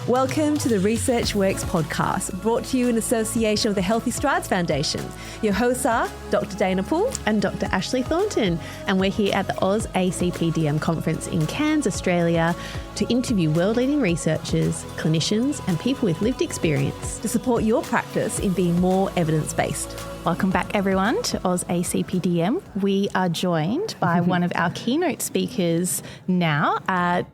Welcome to the Research Works podcast, brought to you in association with the Healthy Strides Foundation. Your hosts are Dr. Dana Poole and Dr. Ashley Thornton, and we're here at the AusACPDM conference in Cairns, Australia, to interview world-leading researchers, clinicians, and people with lived experience to support your practice in being more evidence-based. Welcome back, everyone, to AusACPDM. We are joined by one of our keynote speakers now,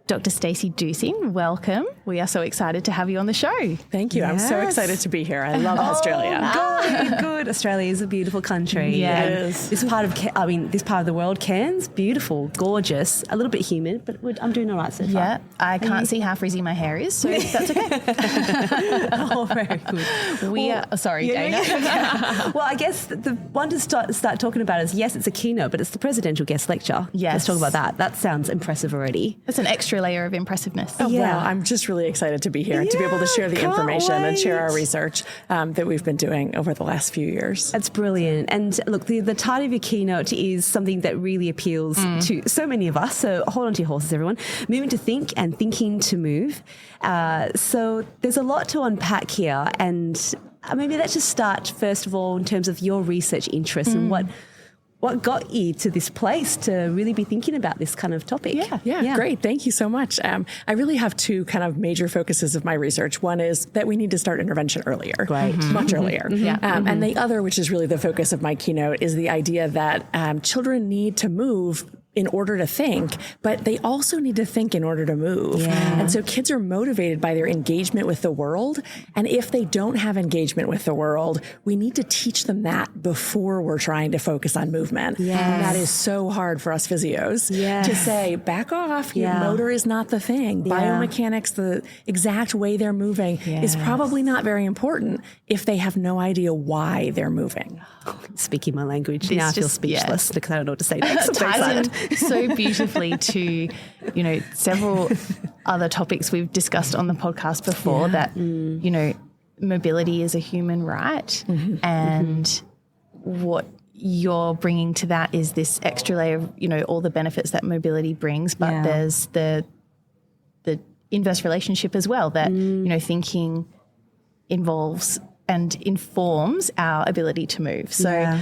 Dr. Stacey Dusing. Welcome. We are so excited to have you on the show. Thank you. Yes. I'm so excited to be here. I love Australia. Good. Australia is a beautiful country. Yes. This part of the world, Cairns, beautiful, gorgeous, a little bit humid, but I'm doing all right so far. Yeah, I can't see how frizzy my hair is, so that's okay. Oh, very good. Sorry, Dana. Well, I guess the one to start talking about is, yes, it's a keynote, but it's the presidential guest lecture. Yes. Let's talk about that. That sounds impressive already. It's an extra layer of impressiveness. Oh, yeah. Wow. I'm just really excited to be here, to be able to share the information and share our research that we've been doing over the last few years. That's brilliant. And look, the title of your keynote is something that really appeals to so many of us. So hold on to your horses, everyone. Moving to think and thinking to move. So there's a lot to unpack here. And maybe let's just start, first of all, in terms of your research interests and what got you to this place to really be thinking about this kind of topic? Yeah. Great. Thank you so much. I really have two kind of major focuses of my research. One is that we need to start intervention earlier, much earlier. And the other, which is really the focus of my keynote, is the idea that children need to move in order to think, but they also need to think in order to move. Yeah. And so kids are motivated by their engagement with the world. And if they don't have engagement with the world, we need to teach them that before we're trying to focus on movement. Yes. And that is so hard for us physios to say, back off, your motor is not the thing. Biomechanics, the exact way they're moving is probably not very important if they have no idea why they're moving. Speaking my language, now I feel speechless because I don't know what to say next. So beautifully to, several other topics we've discussed on the podcast before that, mobility is a human right. And what you're bringing to that is this extra layer of, all the benefits that mobility brings, but there's the inverse relationship as well that, thinking involves and informs our ability to move. So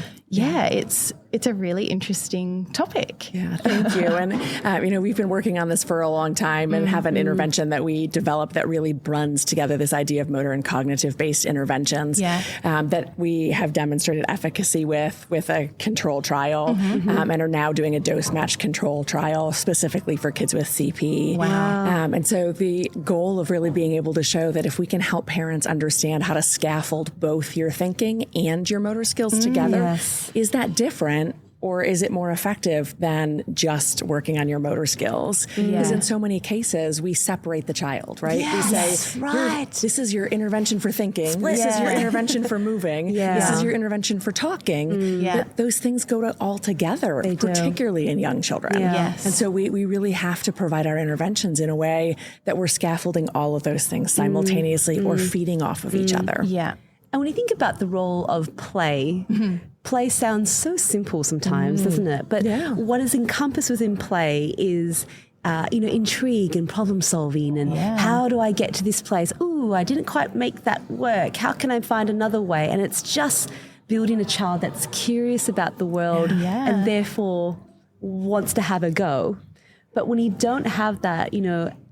it's a really interesting topic. Yeah, thank you. And, we've been working on this for a long time and have an intervention that we developed that really runs together this idea of motor and cognitive based interventions that we have demonstrated efficacy with a control trial and are now doing a dose match control trial specifically for kids with CP. Wow. And so the goal of really being able to show that if we can help parents understand how to scaffold both your thinking and your motor skills together, is that different? Or is it more effective than just working on your motor skills? Because in so many cases, we separate the child, right? Yes, we say, this is your intervention for thinking. This is your intervention for moving. This is your intervention for talking. Those things go all together, particularly in young children. And so we really have to provide our interventions in a way that we're scaffolding all of those things simultaneously or feeding off of each other. And when you think about the role of play, play sounds so simple sometimes, doesn't it? But what is encompassed within play is, intrigue and problem solving and how do I get to this place? Ooh, I didn't quite make that work. How can I find another way? And it's just building a child that's curious about the world and therefore wants to have a go. But when you don't have that,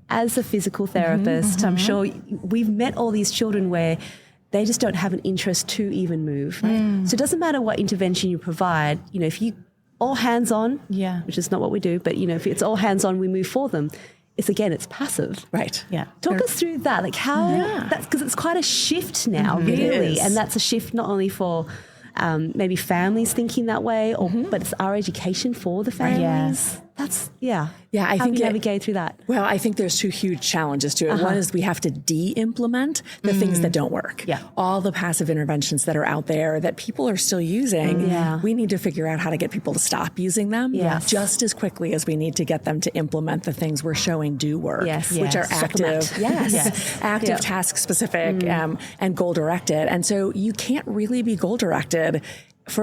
as a physical therapist, I'm sure we've met all these children where they just don't have an interest to even move. So it doesn't matter what intervention you provide. If you all hands on, which is not what we do, but if it's all hands on, we move for them. It's passive. Right. Talk us through that, like how that's because it's quite a shift now, really, and that's a shift not only for maybe families thinking that way, but it's our education for the families. That's, I How think do you navigate through that? Well, I think there's two huge challenges to it. One is we have to de-implement the things that don't work. All the passive interventions that are out there that people are still using, we need to figure out how to get people to stop using them just as quickly as we need to get them to implement the things we're showing do work, which are active, active task specific and goal directed. And so you can't really be goal directed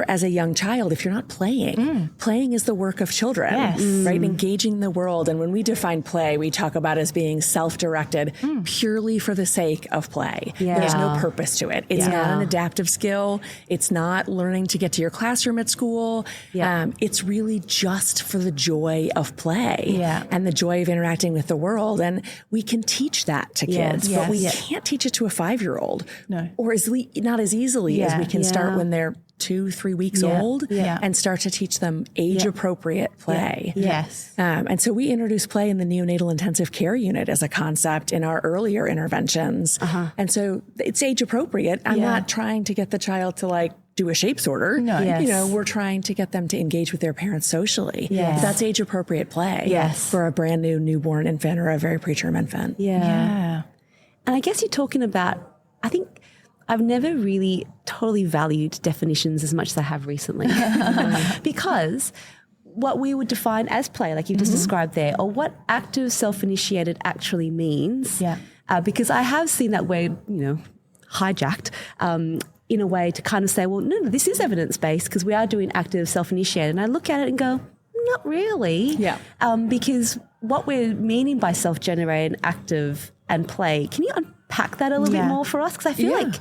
as a young child, if you're not playing, playing is the work of children, right? Engaging the world. And when we define play, we talk about as being self-directed purely for the sake of play. There's no purpose to it. It's not an adaptive skill. It's not learning to get to your classroom at school. It's really just for the joy of play and the joy of interacting with the world. And we can teach that to kids, but we can't teach it to a 5-year-old or not as easily as we can start when they're 2-3 weeks old and start to teach them age-appropriate play. And so we introduced play in the neonatal intensive care unit as a concept in our earlier interventions. And so it's age-appropriate. I'm not trying to get the child to like do a shape sorter. You know, we're trying to get them to engage with their parents socially. That's age-appropriate play for a brand new newborn infant or a very preterm infant. And I guess you're talking about, I think, I've never really totally valued definitions as much as I have recently because what we would define as play, like you just described there, or what active self-initiated actually means, because I have seen that word, you know, hijacked in a way to kind of say, well, no, this is evidence-based because we are doing active self-initiated. And I look at it and go, not really. Because what we're meaning by self-generated, active and play, can you unpack that a little bit more for us? Because I feel like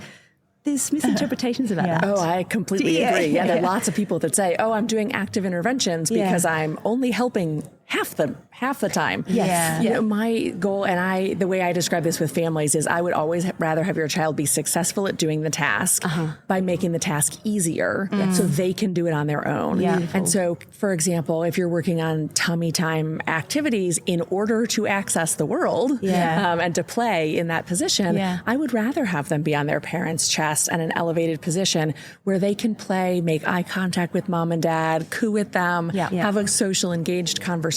there's misinterpretations about that. Oh, I completely agree. There are lots of people that say, oh, I'm doing active interventions because I'm only helping half the time. You know, my goal and the way I describe this with families is I would always rather have your child be successful at doing the task by making the task easier so they can do it on their own. And so, for example, if you're working on tummy time activities in order to access the world and to play in that position, I would rather have them be on their parents' chest and an elevated position where they can play, make eye contact with mom and dad, coo with them, have a social engaged conversation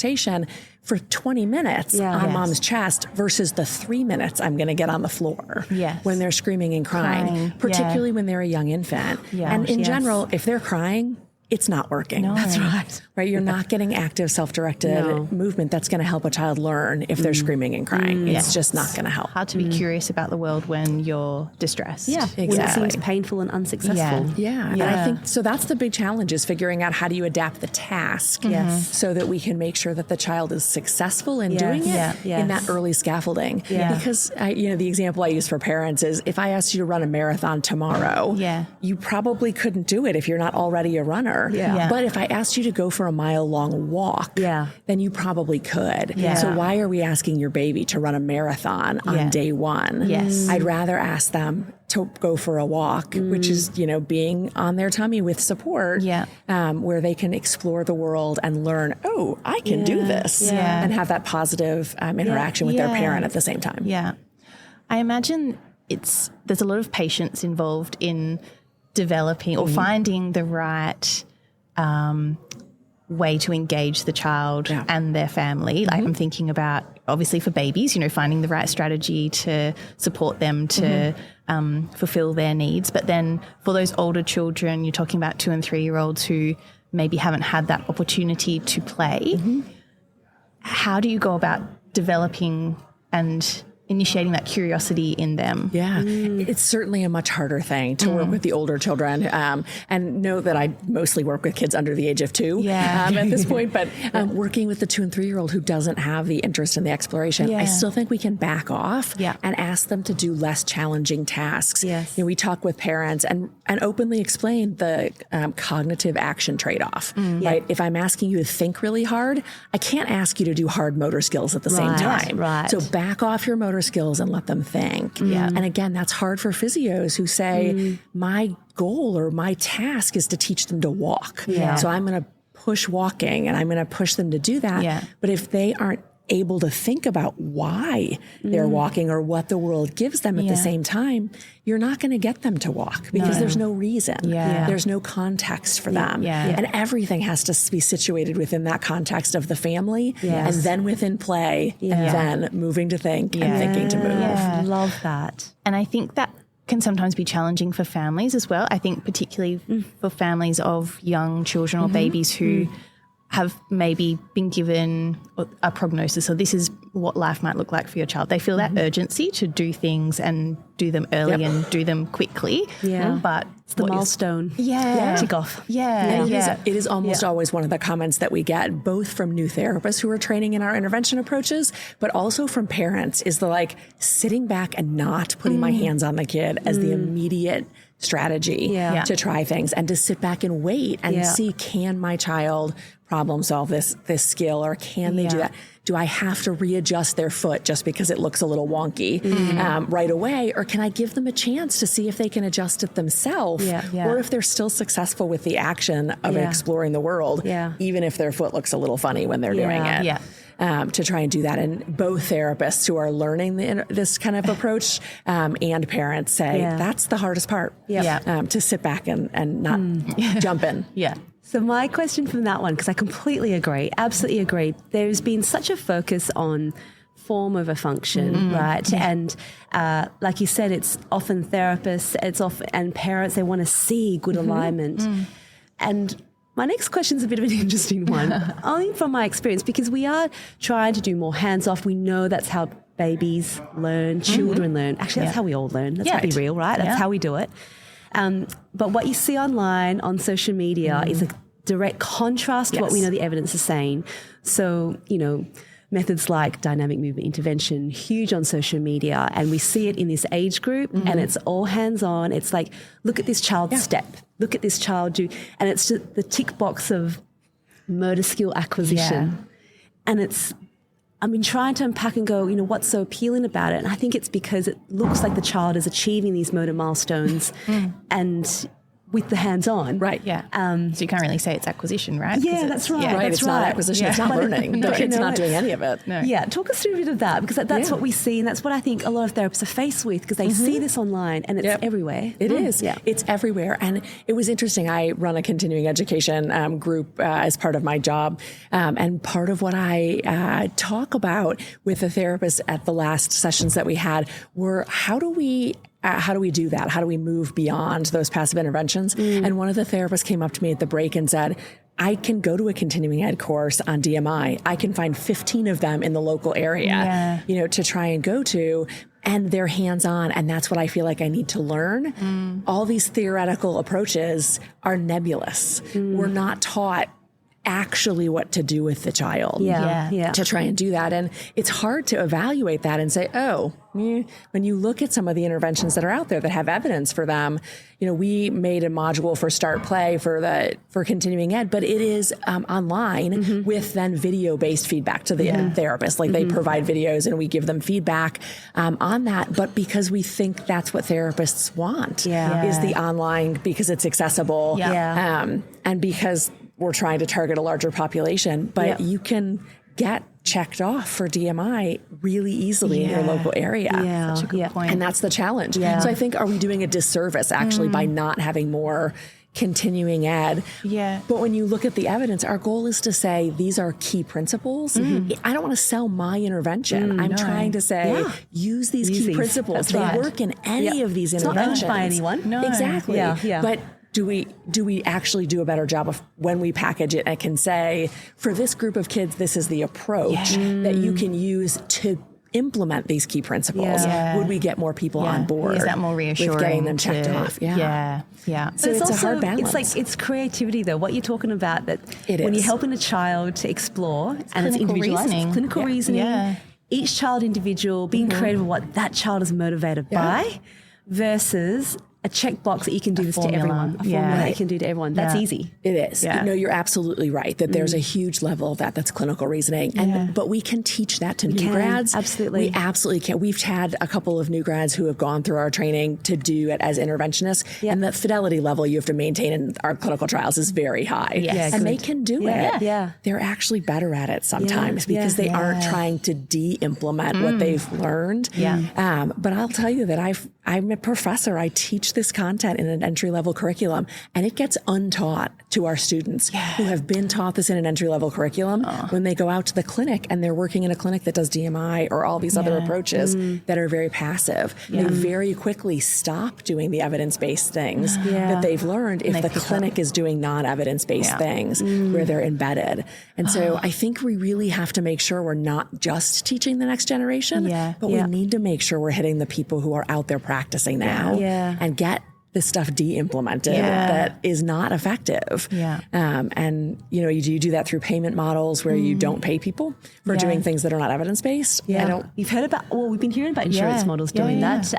for 20 minutes on mom's chest versus the 3 minutes I'm going to get on the floor when they're screaming and crying. Particularly when they're a young infant. And in general, if they're crying, it's not working. That's right. Right? You're not getting active, self-directed movement that's going to help a child learn if they're screaming and crying. It's just not going to help. Hard to be curious about the world when you're distressed. When it seems painful and unsuccessful. And I think, so that's the big challenge is figuring out how do you adapt the task so that we can make sure that the child is successful in doing it in that early scaffolding. Because, you know, the example I use for parents is if I asked you to run a marathon tomorrow, you probably couldn't do it if you're not already a runner. But if I asked you to go for a mile-long walk, then you probably could. So why are we asking your baby to run a marathon on day one? I'd rather ask them to go for a walk, which is, you know, being on their tummy with support, where they can explore the world and learn, oh, I can do this, and have that positive interaction with their parent at the same time. I imagine there's a lot of patience involved in developing or finding the right way to engage the child and their family. Like I'm thinking about, obviously for babies, you know, finding the right strategy to support them to fulfill their needs. But then for those older children, you're talking about 2 and 3-year-olds who maybe haven't had that opportunity to play. How do you go about developing and initiating that curiosity in them? It's certainly a much harder thing to work with the older children, and know that I mostly work with kids under the age of 2 at this point, but working with the 2 and 3-year-old who doesn't have the interest in the exploration, I still think we can back off and ask them to do less challenging tasks. You know, we talk with parents and openly explain the cognitive action trade-off, right? If I'm asking you to think really hard, I can't ask you to do hard motor skills at the same time. So back off your motor skills and let them think. And again, that's hard for physios who say, my goal or my task is to teach them to walk. So I'm going to push walking and I'm going to push them to do that. But if they aren't able to think about why they're walking or what the world gives them at the same time, you're not going to get them to walk because there's no reason. There's no context for them. And everything has to be situated within that context of the family and then within play and then moving to think and thinking to move. Love that. And I think that can sometimes be challenging for families as well. I think particularly for families of young children or babies who have maybe been given a prognosis, so this is what life might look like for your child. They feel that urgency to do things and do them early and do them quickly. Yeah. But it's the milestone. Tick off. It is almost always one of the comments that we get, both from new therapists who are training in our intervention approaches, but also from parents, is the like sitting back and not putting my hands on the kid as the immediate strategy to try things, and to sit back and wait and see, can my child problem solve this skill, or can they do that? Do I have to readjust their foot just because it looks a little wonky right away? Or can I give them a chance to see if they can adjust it themselves? Or if they're still successful with the action of exploring the world, even if their foot looks a little funny when they're doing it. To try and do that. And both therapists who are learning this kind of approach and parents say that's the hardest part, to sit back and not jump in. So my question from that one, because I completely agree, absolutely agree. There's been such a focus on form over function, right? And like you said, it's often therapists, and parents, they want to see good alignment. And my next question is a bit of an interesting one, only from my experience, because we are trying to do more hands-off. We know that's how babies learn, children learn. Actually, that's how we all learn. Let's be real, right? That's how we do it. But what you see online on social media is a direct contrast to what we know the evidence is saying. So, methods like dynamic movement intervention, huge on social media, and we see it in this age group, and it's all hands-on. It's like, look at this child step, look at this child do, and it's just the tick box of motor skill acquisition. And I've been trying to unpack and go, what's so appealing about it? And I think it's because it looks like the child is achieving these motor milestones and with the hands-on. Right, so you can't really say it's acquisition, right? Yeah, that's right. Right, it's not acquisition, it's not learning. It's not doing any of it. No. Yeah, talk us through a bit of that, because that's what we see, and that's what I think a lot of therapists are faced with, because they see this online and it's everywhere. It is. It's everywhere. And it was interesting. I run a continuing education group as part of my job. And part of what I talk about with the therapists at the last sessions that we had were, how do we do that? How do we move beyond those passive interventions? And one of the therapists came up to me at the break and said, I can go to a continuing ed course on DMI. I can find 15 of them in the local area, to try and go to. And they're hands-on, and that's what I feel like I need to learn. All these theoretical approaches are nebulous. We're not taught actually what to do with the child to try and do that. And it's hard to evaluate that and say, when you look at some of the interventions that are out there that have evidence for them, we made a module for Start Play for continuing ed, but it is online with then video-based feedback to the therapist. Like they provide videos and we give them feedback on that. But because we think that's what therapists want is the online, because it's accessible and because we're trying to target a larger population, but you can get checked off for DMI really easily in your local area. Such a good point. And that's the challenge. So I think, are we doing a disservice actually by not having more continuing ed? But when you look at the evidence, our goal is to say, these are key principles. I don't want to sell my intervention. I'm trying to say, use these key principles. They work in any of these interventions. It's not owned by anyone. No. Exactly. But do we actually do a better job of, when we package it and can say, for this group of kids, this is the approach that you can use to implement these key principles? Would we get more people on board? Is that more reassuring? With getting them checked off? So it's a hard balance. It's creativity, though. What you're talking about, that when you're helping a child to explore, and it's individualized, it's clinical reasoning. Each child individual, being creative of what that child is motivated by, versus a checkbox that you can do this to everyone, a formula that you can do to everyone. That's easy. It is. You're absolutely right that there's a huge level of that's clinical reasoning. But we can teach that to new grads. Absolutely. We absolutely can. We've had a couple of new grads who have gone through our training to do it as interventionists. And the fidelity level you have to maintain in our clinical trials is very high. And they can do it. They're actually better at it sometimes because they aren't trying to de-implement what they've learned. But I'll tell you that I'm a professor. I teach teach this content in an entry-level curriculum and it gets untaught to our students who have been taught this in an entry-level curriculum when they go out to the clinic and they're working in a clinic that does DMI or all these other approaches that are very passive. They very quickly stop doing the evidence-based things that they've learned if the clinic is doing non-evidence-based things where they're embedded. And so I think we really have to make sure we're not just teaching the next generation, but we need to make sure we're hitting the people who are out there practicing now and get this stuff de-implemented that is not effective. And, you know, you do that through payment models where you don't pay people for doing things that are not evidence-based. You've heard about, well, we've been hearing about insurance models doing that.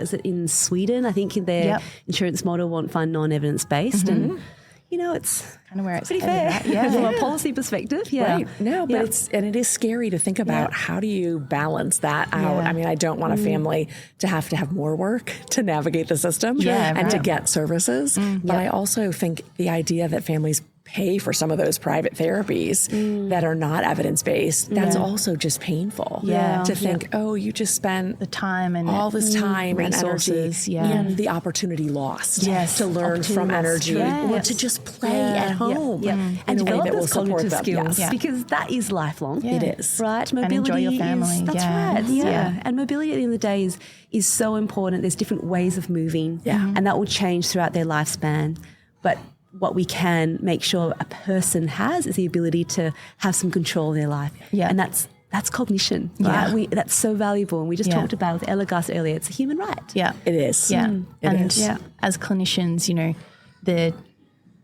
Is it in Sweden? I think their insurance model won't find non-evidence-based. And, you know, it's kind of where it's pretty fair from a policy perspective. Right. No, but it is scary to think about how do you balance that out? I mean, I don't want a family to have more work to navigate the system and to get services. But I also think the idea that families pay for some of those private therapies that are not evidence-based, that's also just painful to think, oh, you just spent the time and all this time resources, and energy and the opportunity lost to learn from energy or to just play at home and in a way that will support cognitive them. skills because that is lifelong. It is. Right? And enjoy your family. That's right. And mobility at the end of the day is so important. There's different ways of moving and that will change throughout their lifespan. But what we can make sure a person has is the ability to have some control in their life. And that's cognition, right? That's so valuable. And we just talked about with Ella Gus earlier, it's a human right. It is. As clinicians, you know,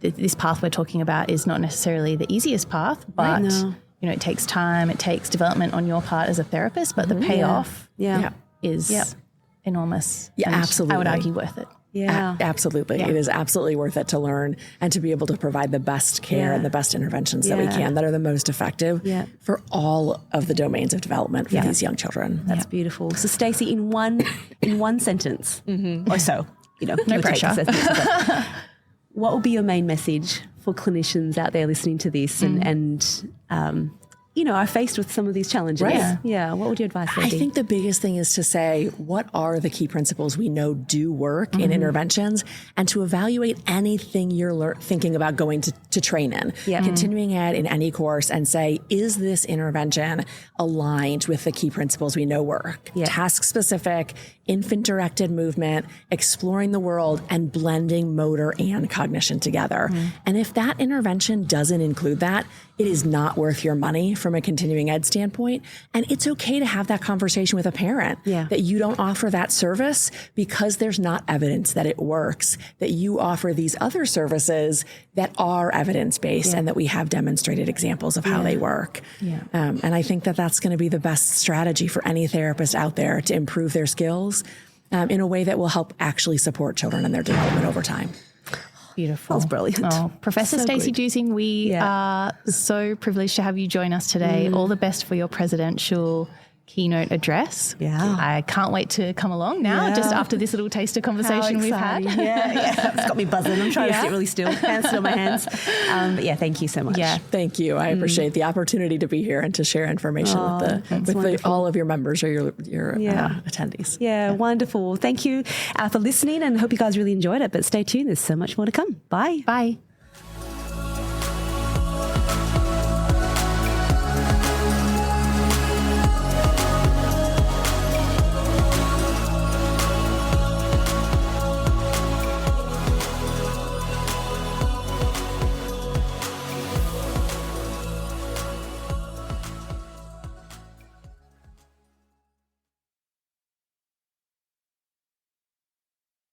this path we're talking about is not necessarily the easiest path, but you know, it takes time, it takes development on your part as a therapist, but the payoff is enormous. Absolutely. I would argue worth it. Absolutely. It is absolutely worth it to learn and to be able to provide the best care and the best interventions that we can that are the most effective for all of the domains of development for these young children. That's beautiful. So Stacey, in one sentence or so, you know, no pressure. What will be your main message for clinicians out there listening to this and you know, are faced with some of these challenges? What would your advice be? I think the biggest thing is to say, what are the key principles we know do work in interventions, and to evaluate anything you're thinking about going to train in, continuing ed in any course, and say, is this intervention aligned with the key principles we know work? Task specific, infant directed movement, exploring the world, and blending motor and cognition together. And if that intervention doesn't include that, it is not worth your money from a continuing ed standpoint. And it's okay to have that conversation with a parent that you don't offer that service because there's not evidence that it works, that you offer these other services that are evidence-based and that we have demonstrated examples of how they work. And I think that that's going to be the best strategy for any therapist out there to improve their skills in a way that will help actually support children in their development over time. Beautiful. That's brilliant. Oh, Professor Stacey Dusing, we are so privileged to have you join us today. All the best for your presidential keynote address. I can't wait to come along now, just after this little taster conversation we've had. It's got me buzzing. I'm trying to sit really still, hands still in my hands. But thank you so much. Thank you. I appreciate the opportunity to be here and to share information with all of your members or your attendees. Wonderful. Thank you for listening, and hope you guys really enjoyed it. But stay tuned. There's so much more to come. Bye. Bye.